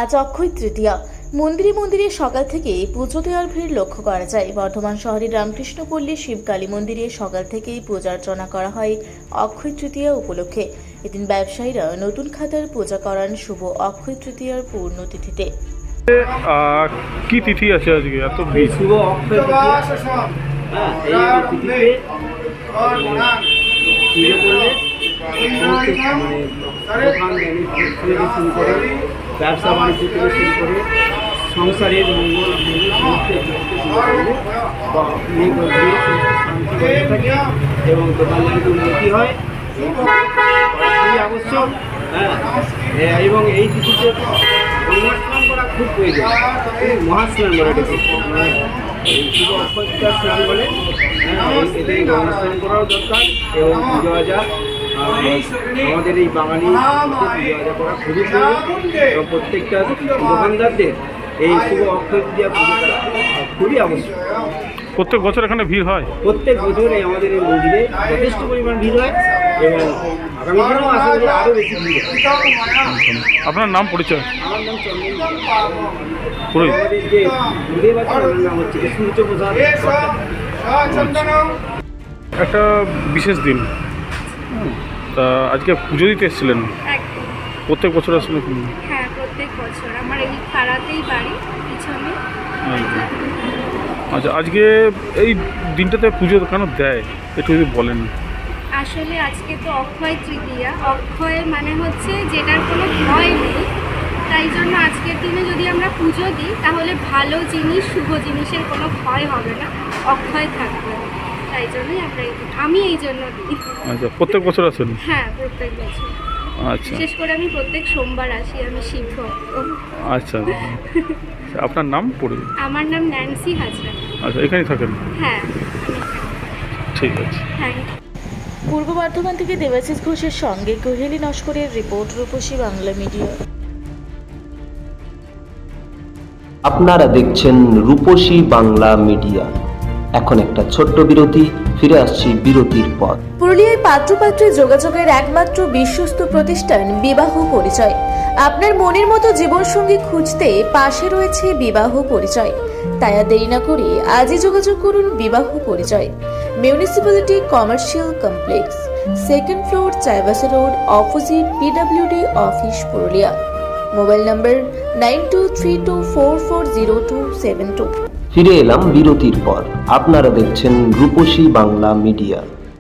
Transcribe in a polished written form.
আজ অক্ষয় তৃতীয়া। মন্দিরে মন্দিরে সকাল থেকে পুজো দেওয়ার ভিড় লক্ষ্য করা যায়। বর্ধমান শহরের রামকৃষ্ণপল্লী শিবকালী মন্দিরে সকাল থেকেই পূজার্চনা করা হয় অক্ষয় তৃতীয়া উপলক্ষে। এদিন ব্যবসায়ীরা নতুন খাতার পূজা করান শুভ অক্ষয় তৃতীয়ার পূর্ণতিথিতে। কি তিথি আছে আজকে এত ভিড়? শুভ অক্ষয় তৃতীয়া। এই তিথিতে পুজো করলে থেকে শুরু করে ব্যবসা বাণিজ্য থেকে শুরু করে সংসারের মঙ্গল থাকে এবং দোকানদারিতে উন্নতি হয় খুবই আবশ্যক। এবং এই তিথিতে গঙ্গা স্নান করা খুব প্রয়োজন, মহাস্নান বলে এটাকে শুভ অক্ষয় তৃতীয়ার স্নান বলে। এতে গঙ্গা স্নান করাও দরকার এবং পুজো আজা আমাদের এই বাঙালি পুজো আজা করা খুবই প্রয়োজন এবং প্রত্যেকটা দোকানদারদের এই শুভ অক্ষয় তৃতীয়া পুজো করা খুবই আবশ্যক। প্রত্যেক বছর এখানে ভিড় হয়? প্রত্যেক বছর আমাদের এই মন্দিরে যথেষ্ট পরিমাণ ভিড় হয় এবং আগামী দিনেও আশা করি আরও বেশি ভিড় হয়। আপনার নাম পরিচয়? আমার নাম চন্দন পুরোহিত। আমাদের যে গুরুদেব আছে ওনার নাম হচ্ছে সূর্য প্রসাদ। একটা বিশেষ দিন, তা আজকে পুজো দিতে এসেছিলেন? প্রত্যেক বছর আসলে? হ্যাঁ, প্রত্যেক বছর আমার এই পাড়াতেই বাড়ি, পিছনে। আচ্ছা, আজকে এই দিনটাতে পুজো কেন দেয় একটু যদি বলেন। আসলে আজকে তো অক্ষয় তৃতীয়া। অক্ষয় মানে হচ্ছে যেটার কোনো ভয় নেই, তাই জন্য আজকের দিনে যদি আমরা পুজো দিই তাহলে ভালো জিনিস, শুভ জিনিসের কোনো ভয় হবে না, অক্ষয় থাকবে। তাই জন্যই আমি এই জন্য দিই। আচ্ছা, প্রত্যেক বছর আসেন? হ্যাঁ, প্রত্যেক বছর। আচ্ছা, বিশেষ করে আমি প্রত্যেক সোমবার আসি, আমি শিব ভক্ত। আচ্ছা। আপনার নাম পড়ে? আমার নাম ন্যান্সি হাজরা। আচ্ছা, এখানেই থাকেন? হ্যাঁ, ঠিক আছে। Thank you. পূর্ব বর্ধমান থেকে দেবাশিস ঘোষের সঙ্গে কোহেলি নস্করের রিপোর্ট, রূপসী বাংলা মিডিয়া। আপনারা দেখছেন রূপসী বাংলা মিডিয়া। এখন একটা ছোট্ট বিরতি, ফিরে আসছি বিরতির পর। পুরুলিয়ায় পাত্রপাত্রী যোগাযোগের একমাত্র বিশ্বস্ত প্রতিষ্ঠান বিবাহ পরিচয়। আপনার মনের মতো জীবনসঙ্গী খুঁজতে পাশে রয়েছে বিবাহ পরিচয়। তাই আর দেরি না করে আজই যোগাযোগ করুন বিবাহ পরিচয়। Municipality commercial complex, second floor, Chaibasa road, opposite PWD office, Purulia. Mobile নম্বর 9232440272। ফিরে এলাম বিরতির পর। আপনারা দেখছেন রূপসী বাংলা মিডিয়া।